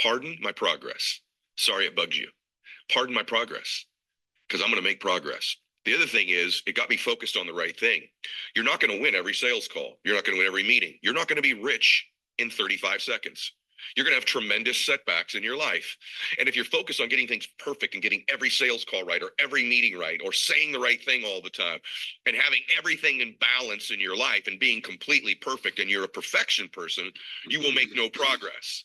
Pardon my progress. Sorry it bugs you. Pardon my progress, because I'm going to make progress. The other thing is, it got me focused on the right thing. You're not going to win every sales call. You're not going to win every meeting. You're not going to be rich in 35 seconds. You're going to have tremendous setbacks in your life. And if you're focused on getting things perfect and getting every sales call right, or every meeting right, or saying the right thing all the time, and having everything in balance in your life and being completely perfect, and you're a perfection person, you will make no progress.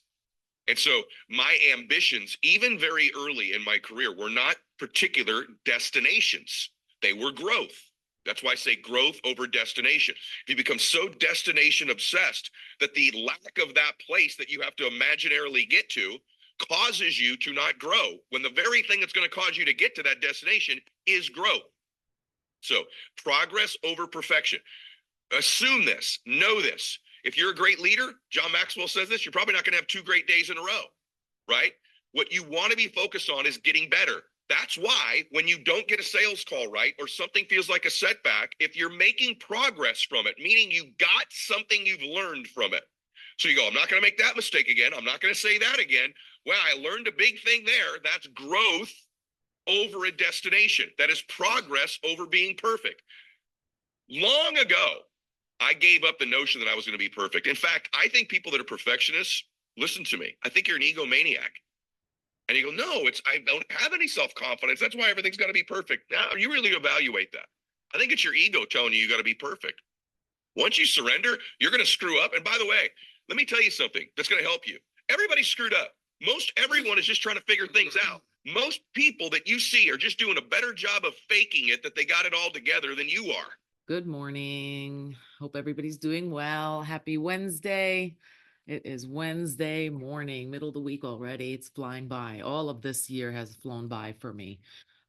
And so my ambitions, even very early in my career, were not particular destinations. They were growth. That's why I say growth over destination. If you become so destination obsessed that the lack of that place that you have to imaginarily get to causes you to not grow, when the very thing that's going to cause you to get to that destination is growth. So progress over perfection. Assume this, know this. If you're a great leader, John Maxwell says this, you're probably not going to have 2 great days in a row, right? What you want to be focused on is getting better. That's why when you don't get a sales call right, or something feels like a setback, if you're making progress from it, meaning you got something you've learned from it. So you go, I'm not going to make that mistake again. I'm not going to say that again. Well, I learned a big thing there. That's growth over a destination. That is progress over being perfect. Long ago, I gave up the notion that I was going to be perfect. In fact, I think people that are perfectionists, listen to me, I think you're an egomaniac. And you go, no, I don't have any self-confidence. That's why everything's got to be perfect. Now, you really evaluate that. I think it's your ego telling you got to be perfect. Once you surrender, you're going to screw up. And by the way, let me tell you something that's going to help you. Everybody's screwed up. Most everyone is just trying to figure things out. Most people that you see are just doing a better job of faking it that they got it all together than you are. Good morning. Hope everybody's doing well. Happy Wednesday. It is Wednesday morning, middle of the week already. It's flying by. All of this year has flown by for me.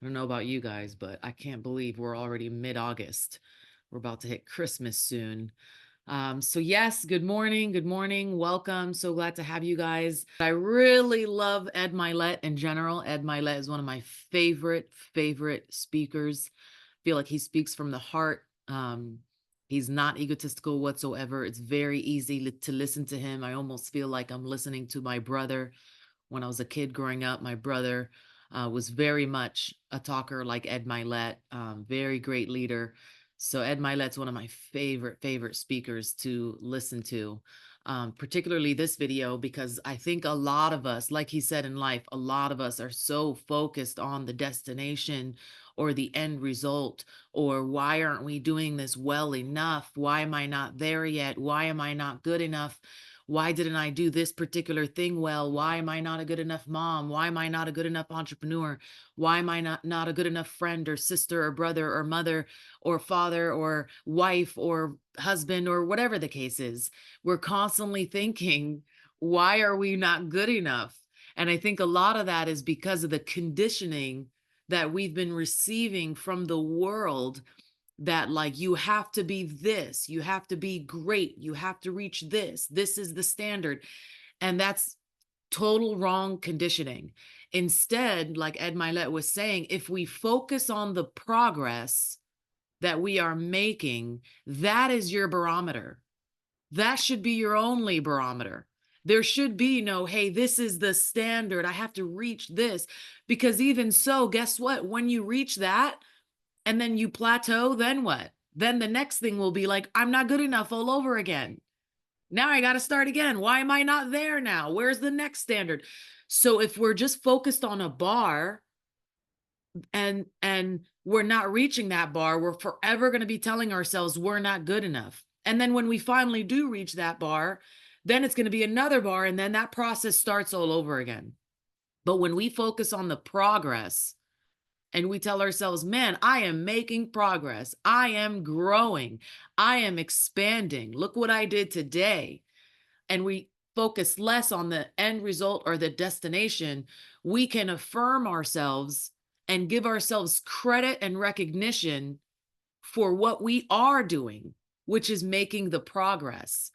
I don't know about you guys, but I can't believe we're already mid-August. We're about to hit Christmas soon. So yes, good morning. Good morning. Welcome. So glad to have you guys. I really love Ed Mylett in general. Ed Mylett is one of my favorite speakers. I feel like he speaks from the heart. He's not egotistical whatsoever. It's very easy to listen to him. I almost feel like I'm listening to my brother. When I was a kid growing up, my brother was very much a talker like Ed Mylett, very great leader. So Ed Mylett's one of my favorite speakers to listen to, particularly this video, because I think a lot of us, like he said in life, a lot of us are so focused on the destination or the end result, or why aren't we doing this well enough? Why am I not there yet? Why am I not good enough? Why didn't I do this particular thing well? Why am I not a good enough mom? Why am I not a good enough entrepreneur? Why am I not a good enough friend or sister or brother or mother or father or wife or husband or whatever the case is? We're constantly thinking, why are we not good enough? And I think a lot of that is because of the conditioning that we've been receiving from the world, that like, you have to be this, you have to be great, you have to reach this is the standard. And that's total wrong conditioning. Instead, like Ed Mylett was saying, if we focus on the progress that we are making, that is your barometer. That should be your only barometer. There should be no, hey, this is the standard, I have to reach this. Because even so, guess what? When you reach that and then you plateau, then what? Then the next thing will be like, I'm not good enough all over again. Now I got to start again. Why am I not there now? Where's the next standard? So if we're just focused on a bar and we're not reaching that bar, we're forever going to be telling ourselves we're not good enough. And then when we finally do reach that bar, then it's going to be another bar, and then that process starts all over again. But when we focus on the progress and we tell ourselves, man, I am making progress, I am growing, I am expanding, look what I did today, and we focus less on the end result or the destination, we can affirm ourselves and give ourselves credit and recognition for what we are doing, which is making the progress.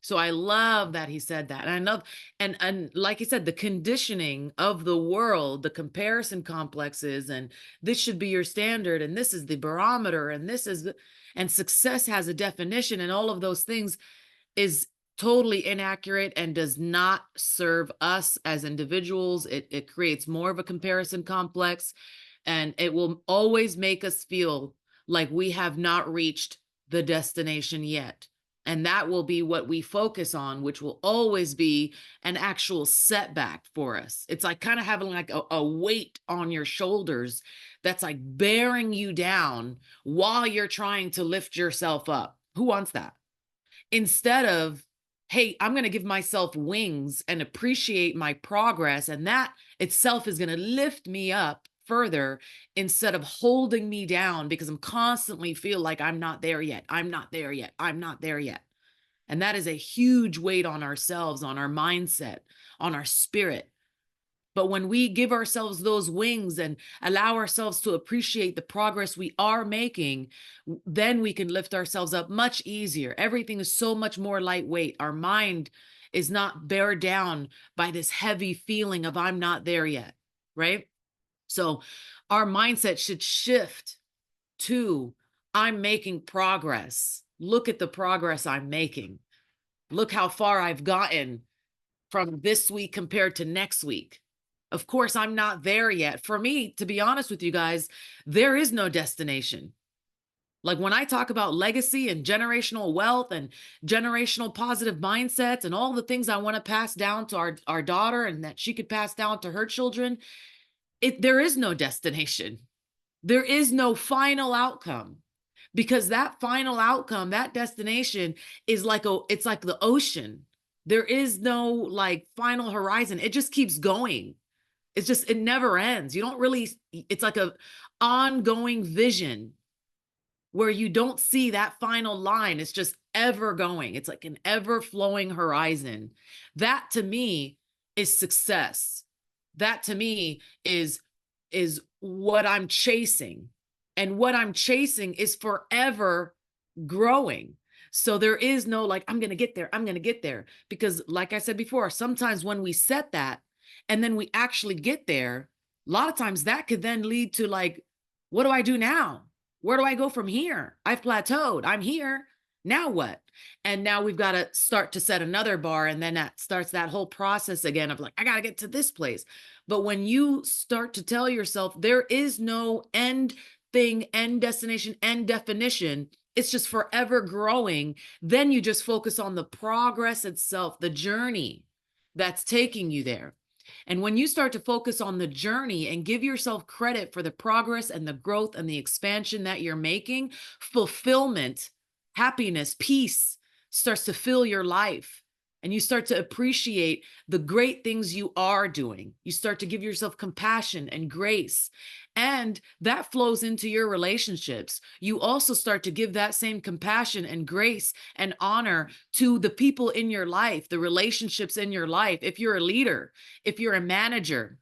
So I love that he said that. And I love, and like he said, the conditioning of the world, the comparison complexes, and this should be your standard, and this is the barometer, and this is, and success has a definition, and all of those things is totally inaccurate and does not serve us as individuals. It creates more of a comparison complex, and it will always make us feel like we have not reached the destination yet. And that will be what we focus on, which will always be an actual setback for us. It's like kind of having like a weight on your shoulders that's like bearing you down while you're trying to lift yourself up. Who wants that? Instead of, hey, I'm going to give myself wings and appreciate my progress. And that itself is going to lift me up further instead of holding me down because I'm constantly feel like I'm not there yet. I'm not there yet. I'm not there yet. And that is a huge weight on ourselves, on our mindset, on our spirit. But when we give ourselves those wings and allow ourselves to appreciate the progress we are making, then we can lift ourselves up much easier. Everything is so much more lightweight. Our mind is not bear down by this heavy feeling of I'm not there yet, right? So our mindset should shift to I'm making progress. Look at the progress I'm making. Look how far I've gotten from this week compared to next week. Of course, I'm not there yet. For me, to be honest with you guys, there is no destination. Like when I talk about legacy and generational wealth and generational positive mindsets and all the things I want to pass down to our daughter and that she could pass down to her children, there is no destination. There is no final outcome because that final outcome, that destination is like it's like the ocean. There is no like final horizon. It just keeps going. It never ends. You don't really, it's like a ongoing vision where you don't see that final line. It's just ever going. It's like an ever flowing horizon. That to me is success. That to me is what I'm chasing. And what I'm chasing is forever growing. So there is no like, I'm going to get there. I'm going to get there. Because like I said before, sometimes when we set that and then we actually get there, a lot of times that could then lead to like, what do I do now? Where do I go from here? I've plateaued. I'm here. Now what? And now we've got to start to set another bar. And then that starts that whole process again of like, I got to get to this place. But when you start to tell yourself there is no end thing, end destination, end definition, it's just forever growing, then you just focus on the progress itself, the journey that's taking you there. And when you start to focus on the journey and give yourself credit for the progress and the growth and the expansion that you're making, fulfillment, happiness, peace starts to fill your life. And you start to appreciate the great things you are doing. You start to give yourself compassion and grace. And that flows into your relationships. You also start to give that same compassion and grace and honor to the people in your life, the relationships in your life. If you're a leader, if you're a manager,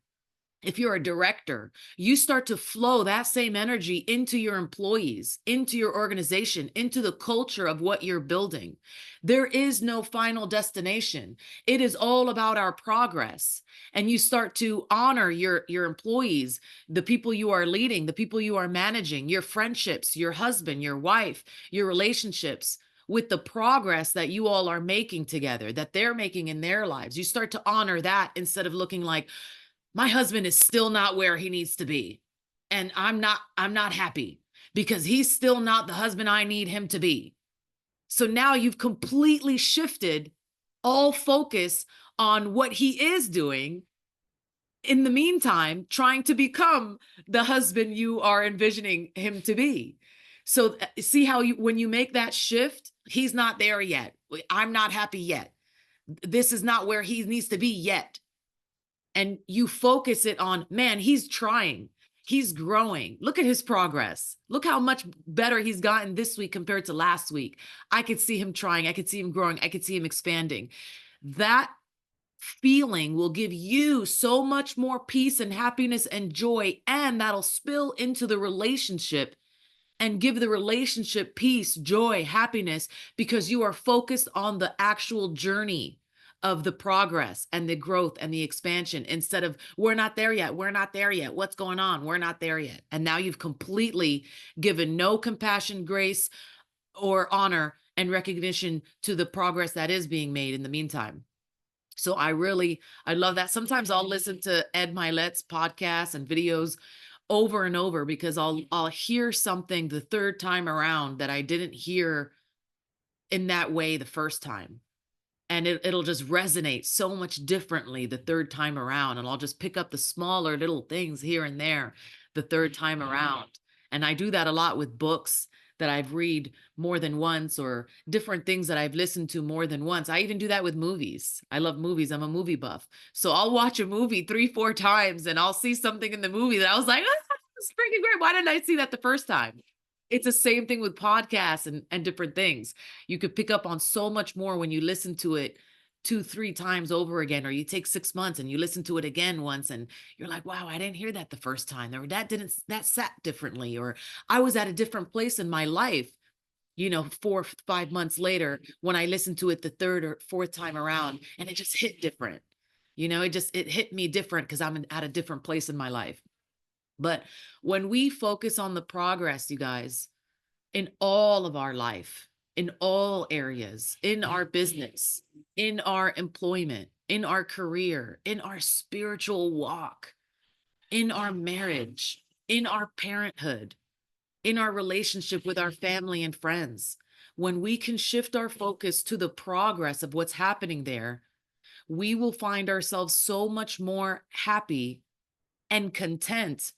if you're a director, you start to flow that same energy into your employees, into your organization, into the culture of what you're building. There is no final destination. It is all about our progress. And you start to honor your employees, the people you are leading, the people you are managing, your friendships, your husband, your wife, your relationships, with the progress that you all are making together, that they're making in their lives. You start to honor that instead of looking like, my husband is still not where he needs to be. And I'm not happy because he's still not the husband I need him to be. So now you've completely shifted all focus on what he is doing. In the meantime, trying to become the husband you are envisioning him to be. So see how when you make that shift, he's not there yet. I'm not happy yet. This is not where he needs to be yet. And you focus it on, man, he's trying, he's growing. Look at his progress. Look how much better he's gotten this week compared to last week. I could see him trying. I could see him growing. I could see him expanding. That feeling will give you so much more peace and happiness and joy, and that'll spill into the relationship and give the relationship peace, joy, happiness, because you are focused on the actual journey of the progress and the growth and the expansion instead of we're not there yet. We're not there yet. What's going on? We're not there yet. And now you've completely given no compassion, grace, or honor and recognition to the progress that is being made in the meantime. So I love that. Sometimes I'll listen to Ed Milet's podcasts and videos over and over because I'll hear something the third time around that I didn't hear in that way the first time. And it'll just resonate so much differently the third time around. And I'll just pick up the smaller little things here and there the third time around. And I do that a lot with books that I've read more than once, or different things that I've listened to more than once. I even do that with movies. I love movies. I'm a movie buff. So I'll watch a movie 3, 4 times and I'll see something in the movie that I was like, "Ah, that's freaking great. Why didn't I see that the first time?" It's the same thing with podcasts and different things. You could pick up on so much more when you listen to it 2, 3 times over again, or you take 6 months and you listen to it again once and you're like, wow, I didn't hear that the first time, or that sat differently, or I was at a different place in my life, 4, 5 months later when I listened to it the third or fourth time around, and it just hit different. It hit me different because at a different place in my life. But when we focus on the progress, you guys, in all of our life, in all areas, in our business, in our employment, in our career, in our spiritual walk, in our marriage, in our parenthood, in our relationship with our family and friends, when we can shift our focus to the progress of what's happening there, we will find ourselves so much more happy and content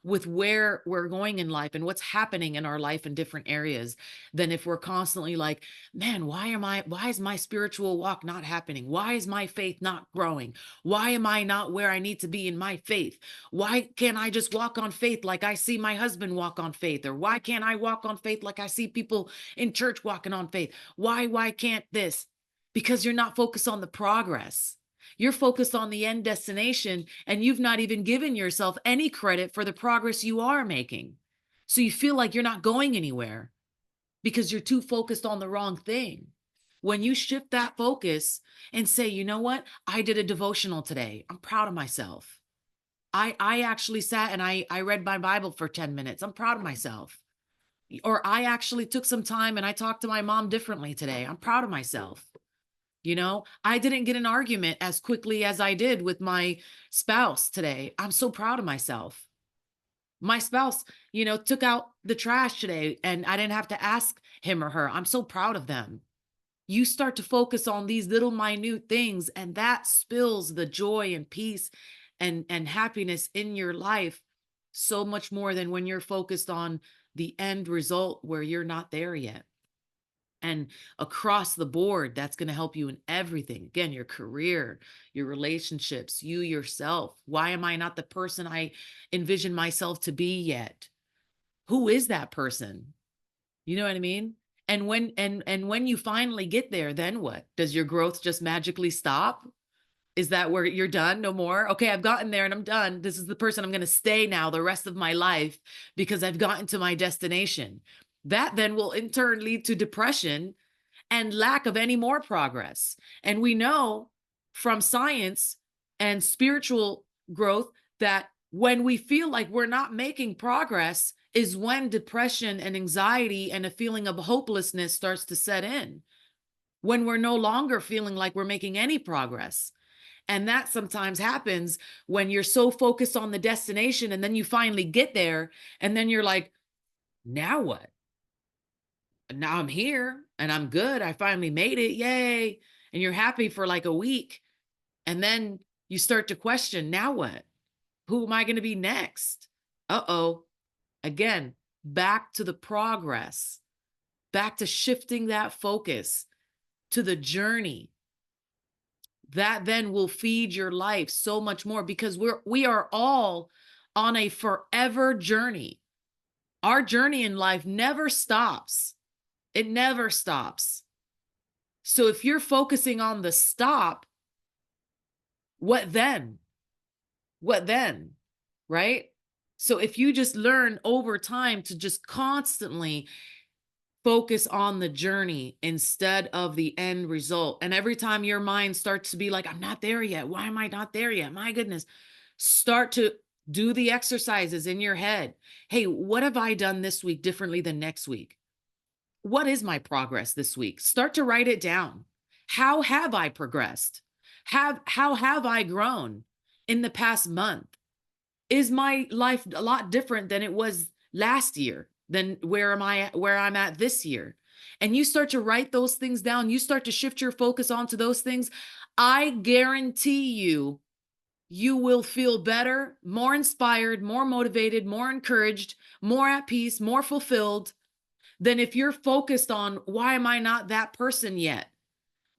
with where we're going in life and what's happening in our life in different areas, than if we're constantly like, man, why is my spiritual walk not happening? Why is my faith not growing? Why am I not where I need to be in my faith? Why can't I just walk on faith like I see my husband walk on faith? Or why can't I walk on faith like I see people in church walking on faith? Why can't this? Because you're not focused on the progress. You're focused on the end destination, and you've not even given yourself any credit for the progress you are making. So you feel like you're not going anywhere because you're too focused on the wrong thing. When you shift that focus and say, you know what? I did a devotional today. I'm proud of myself. I actually sat and I read my Bible for 10 minutes. I'm proud of myself. Or I actually took some time and I talked to my mom differently today. I'm proud of myself. I didn't get an argument as quickly as I did with my spouse today. I'm so proud of myself. My spouse, took out the trash today and I didn't have to ask him or her. I'm so proud of them. You start to focus on these little minute things, and that spills the joy and peace and happiness in your life so much more than when you're focused on the end result where you're not there yet. And across the board, that's going to help you in everything. Again, your career, your relationships, you yourself. Why am I not the person I envision myself to be yet? Who is that person? You know what I mean? And when you finally get there, then what? Does your growth just magically stop? Is that where you're done? No more? Okay, I've gotten there and I'm done. This is the person I'm going to stay now the rest of my life because I've gotten to my destination. That then will in turn lead to depression and lack of any more progress. And we know from science and spiritual growth that when we feel like we're not making progress is when depression and anxiety and a feeling of hopelessness starts to set in, when we're no longer feeling like we're making any progress. And that sometimes happens when you're so focused on the destination and then you finally get there and then you're like, now what? Now I'm here and I'm good. I finally made it. Yay. And you're happy for like a week. And then you start to question, now what? Who am I going to be next? Uh-oh. Again, back to the progress, back to shifting that focus to the journey. That then will feed your life so much more because we are all on a forever journey. Our journey in life never stops. It never stops. So if you're focusing on the stop, what then? What then? Right? So if you just learn over time to just constantly focus on the journey instead of the end result. And every time your mind starts to be like, I'm not there yet. Why am I not there yet? My goodness. Start to do the exercises in your head. Hey, what have I done this week differently than next week? what is my progress this week? Start to write it down. How have I progressed? How have I grown in the past month? Is my life a lot different than it was last year? Than where I'm at this year? And you start to write those things down, you start to shift your focus onto those things. I guarantee you, you will feel better, more inspired, more motivated, more encouraged, more at peace, more fulfilled than if you're focused on why am I not that person yet?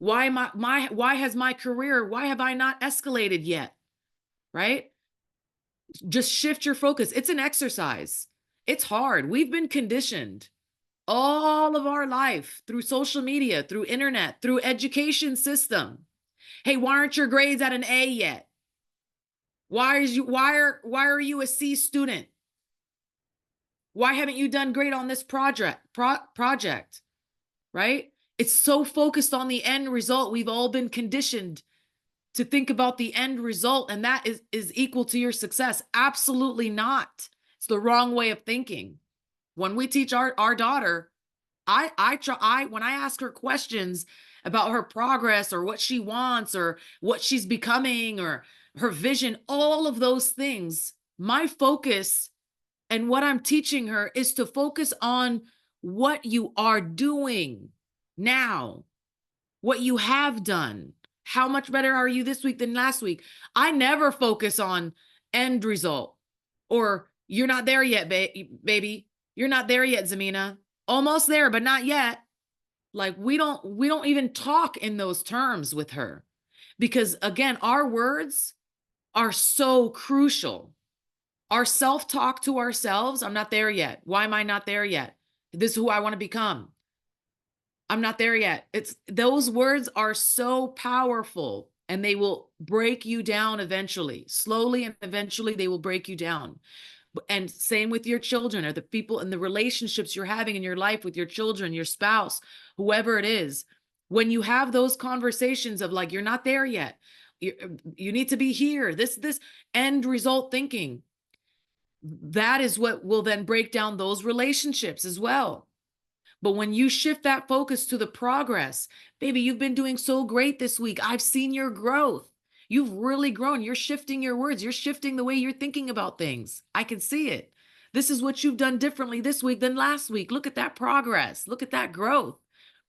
Why am I my why has my career, why have I not escalated yet? Right? Just shift your focus. It's an exercise. It's hard. We've been conditioned all of our life through social media, through internet, through education system. Hey, why aren't your grades at an A yet? Why are you a C student? Why haven't you done great on this project? Right? It's so focused on the end result. We've all been conditioned to think about the end result, and that is equal to your success. Absolutely not. It's the wrong way of thinking. When we teach our daughter, when I ask her questions about her progress or what she wants or what she's becoming or her vision, all of those things, my focus and what I'm teaching her is to focus on what you are doing now, what you have done. How much better are you this week than last week? I never focus on end result or you're not there yet, baby. You're not there yet, Zamina. Almost there, but not yet. Like we don't even talk in those terms with her because again, our words are so crucial. Our self-talk to ourselves, I'm not there yet. Why am I not there yet? This is who I want to become. I'm not there yet. It's those words are so powerful and they will break you down eventually. Slowly and eventually they will break you down. And same with your children or the people and the relationships you're having in your life with your children, your spouse, whoever it is. When you have those conversations of like, you're not there yet. You need to be here. This end result thinking. That is what will then break down those relationships as well. But when you shift that focus to the progress, baby, you've been doing so great this week. I've seen your growth. You've really grown. You're shifting your words. You're shifting the way you're thinking about things. I can see it. This is what you've done differently this week than last week. Look at that progress. Look at that growth.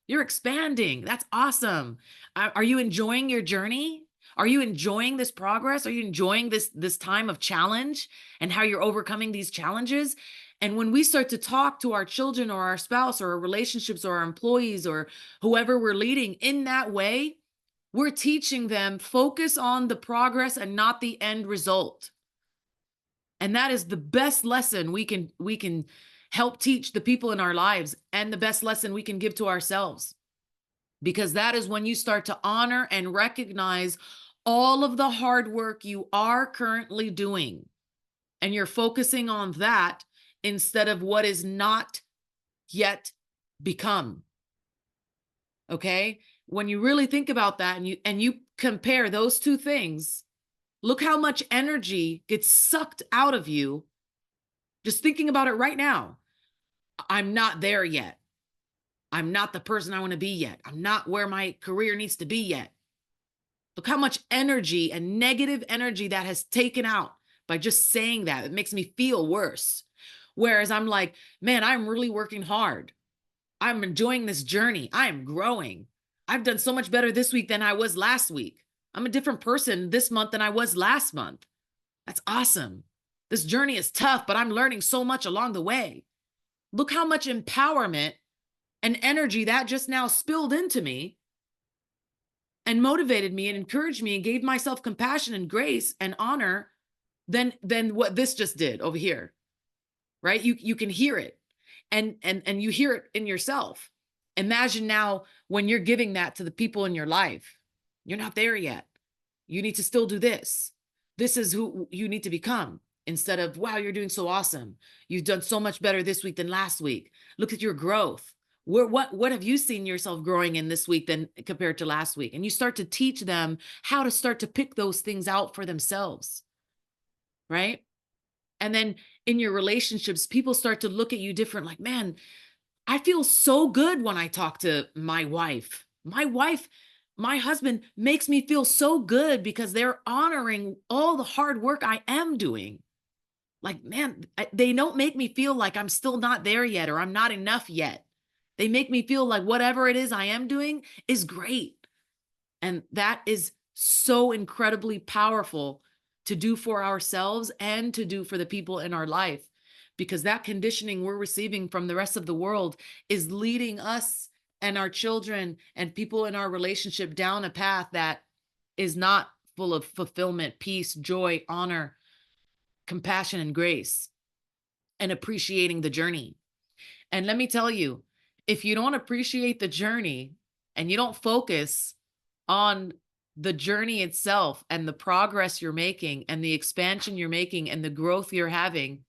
You're expanding. That's awesome. Are you enjoying your journey? Are you enjoying this progress? Are you enjoying this time of challenge and how you're overcoming these challenges? And when we start to talk to our children or our spouse or our relationships or our employees or whoever we're leading in that way, we're teaching them focus on the progress and not the end result. And that is the best lesson we can help teach the people in our lives and the best lesson we can give to ourselves. Because that is when you start to honor and recognize all of the hard work you are currently doing. And you're focusing on that instead of what is not yet become. Okay? When you really think about that and you compare those two things, look how much energy gets sucked out of you just thinking about it right now. I'm not there yet. I'm not the person I want to be yet. I'm not where my career needs to be yet. Look how much energy and negative energy that has taken out by just saying that. It makes me feel worse. Whereas I'm like, man, I'm really working hard. I'm enjoying this journey. I am growing. I've done so much better this week than I was last week. I'm a different person this month than I was last month. That's awesome. This journey is tough, but I'm learning so much along the way. Look how much empowerment and energy that just now spilled into me and motivated me and encouraged me and gave myself compassion and grace and honor than what this just did over here. Right? You can hear it and you hear it in yourself. Imagine now when you're giving that to the people in your life. You're not there yet. You need to still do this. This is who you need to become instead of, wow, you're doing so awesome. You've done so much better this week than last week. Look at your growth. What have you seen yourself growing in this week than compared to last week? And you start to teach them how to start to pick those things out for themselves. Right? And then in your relationships, people start to look at you different, like, man, I feel so good when I talk to my wife. My husband makes me feel so good because they're honoring all the hard work I am doing. Like, man, they don't make me feel like I'm still not there yet or I'm not enough yet. They make me feel like whatever it is I am doing is great. And that is so incredibly powerful to do for ourselves and to do for the people in our life, because that conditioning we're receiving from the rest of the world is leading us and our children and people in our relationship down a path that is not full of fulfillment, peace, joy, honor, compassion, and grace, and appreciating the journey. And let me tell you, if you don't appreciate the journey and you don't focus on the journey itself and the progress you're making and the expansion you're making and the growth you're having,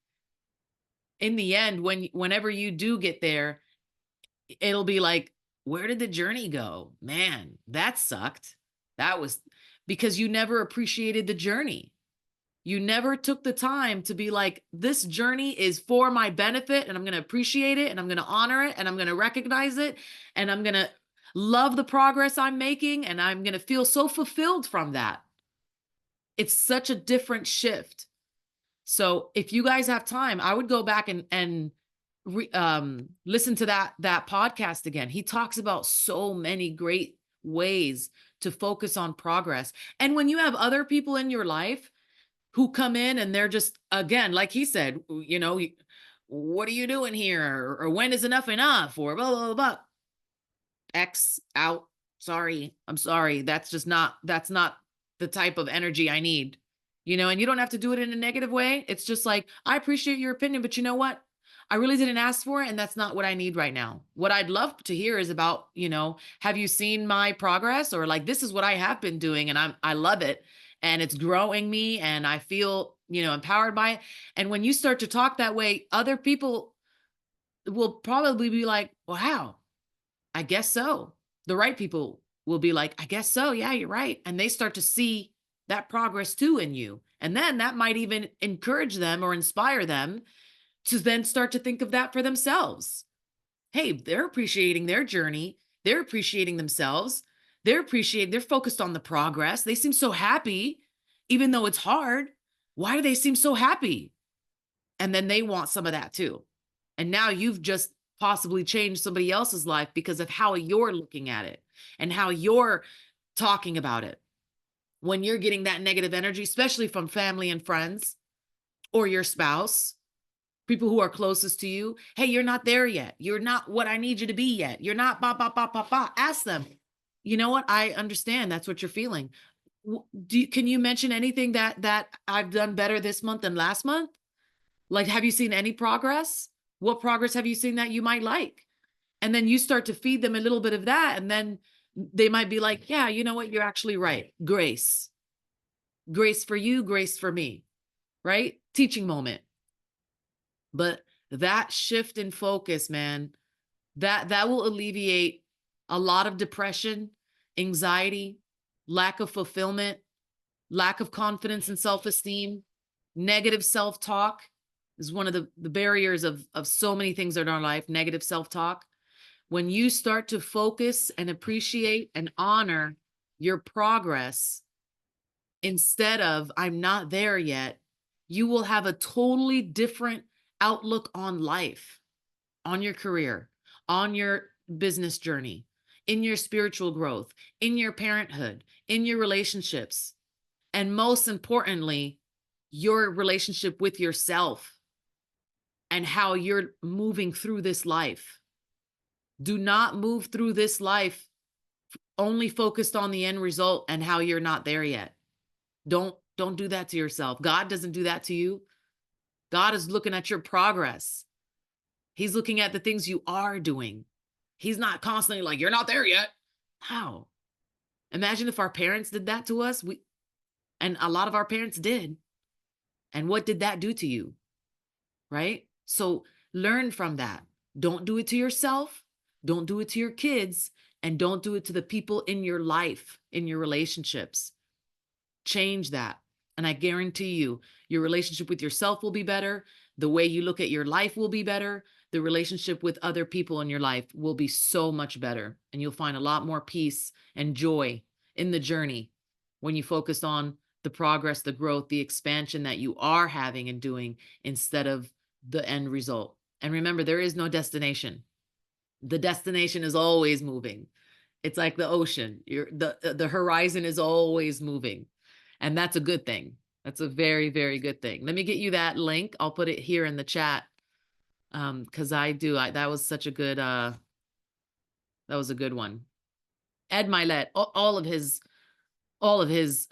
in the end, whenever you do get there, it'll be like, where did the journey go? Man, that sucked. That was because you never appreciated the journey. You never took the time to be like, this journey is for my benefit, and I'm going to appreciate it, and I'm going to honor it, and I'm going to recognize it, and I'm going to love the progress I'm making, and I'm going to feel so fulfilled from that. It's such a different shift. So if you guys have time, I would go back and listen to that podcast again. He talks about so many great ways to focus on progress. And when you have other people in your life who come in and they're just, again, like he said, what are you doing here? Or when is enough enough? Or blah, blah, blah, blah. X out. Sorry. I'm sorry. That's not the type of energy I need. And you don't have to do it in a negative way. It's just like, I appreciate your opinion, but you know what? I really didn't ask for it, and that's not what I need right now. What I'd love to hear is about, have you seen my progress? Or like, this is what I have been doing and I love it, and it's growing me and I feel, empowered by it. And when you start to talk that way, other people will probably be like, wow, I guess so. The right people will be like, I guess so. Yeah, you're right. And they start to see that progress too in you. And then that might even encourage them or inspire them to then start to think of that for themselves. Hey, they're appreciating their journey. They're appreciating themselves. They're focused on the progress. They seem so happy, even though it's hard. Why do they seem so happy? And then they want some of that too. And now you've just possibly changed somebody else's life because of how you're looking at it and how you're talking about it. When you're getting that negative energy, especially from family and friends or your spouse, people who are closest to you, hey, you're not there yet. You're not what I need you to be yet. You're not ba ba ba ba ba. Ask them. You know what? I understand that's what you're feeling. Can you mention anything that I've done better this month than last month? Like, have you seen any progress? What progress have you seen that you might like? And then you start to feed them a little bit of that, and then they might be like, yeah, you know what? You're actually right. Grace. Grace for you, grace for me, right? Teaching moment. But that shift in focus, man, that will alleviate a lot of depression, anxiety, lack of fulfillment, lack of confidence and self-esteem. Negative self-talk is one of the barriers of so many things in our life. Negative self-talk. When you start to focus and appreciate and honor your progress instead of I'm not there yet, you will have a totally different outlook on life, on your career, on your business journey, in your spiritual growth, in your parenthood, in your relationships, and most importantly, your relationship with yourself and how you're moving through this life. Do not move through this life only focused on the end result and how you're not there yet. Don't do that to yourself. God doesn't do that to you. God is looking at your progress. He's looking at the things you are doing. He's not constantly like, you're not there yet. How? Imagine if our parents did that to us. And a lot of our parents did. And what did that do to you? Right? So learn from that. Don't do it to yourself. Don't do it to your kids. And don't do it to the people in your life, in your relationships. Change that. And I guarantee you, your relationship with yourself will be better. The way you look at your life will be better. the relationship with other people in your life will be so much better. And you'll find a lot more peace and joy in the journey when you focus on the progress, the growth, the expansion that you are having and doing instead of the end result. And remember, there is no destination. The destination is always moving. It's like the ocean. The horizon is always moving. And that's a good thing. That's a very, very good thing. Let me get you that link. I'll put it here in the chat. Because that was such a good that was a good one. Ed Milet, all of his all of his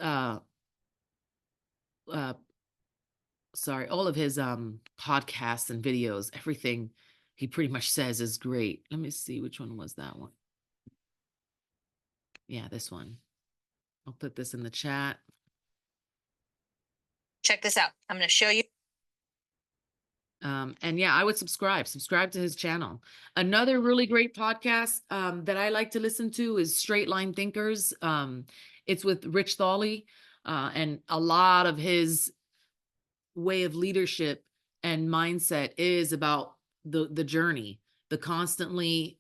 podcasts and videos, everything he pretty much says is great. Let me see, which one was that one? Yeah, this one. I'll put this in the chat. Check this out. I'm going to show you. And yeah, I would subscribe to his channel. Another really great podcast that I like to listen to is Straight Line Thinkers. It's with Rich Thawley, and a lot of his way of leadership and mindset is about the journey, the constantly,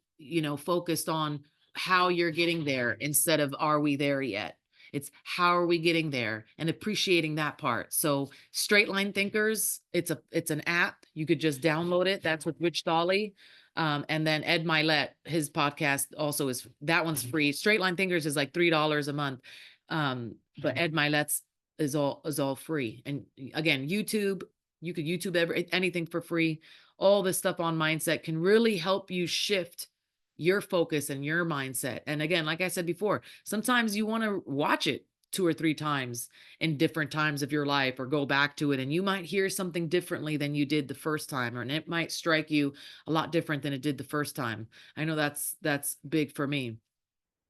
focused on how you're getting there instead of are we there yet? It's how are we getting there and appreciating that part. So Straight Line Thinkers, it's an app. You could just download it. That's with Rich Thawley. And then Ed Milet, his podcast also that one's free. Straight Line Thinkers is like $3 a month. But Ed Milet's is all free. And again, YouTube, you could YouTube anything for free. All this stuff on mindset can really help you shift your focus and your mindset. And again, like I said before, sometimes you want to watch it 2 or 3 times in different times of your life or go back to it. And you might hear something differently than you did the first time, and it might strike you a lot different than it did the first time. I know that's big for me.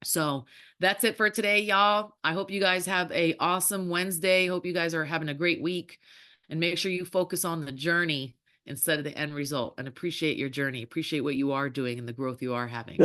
So that's it for today, y'all. I hope you guys have a awesome Wednesday. Hope you guys are having a great week, and make sure you focus on the journey instead of the end result, and appreciate your journey. Appreciate what you are doing and the growth you are having.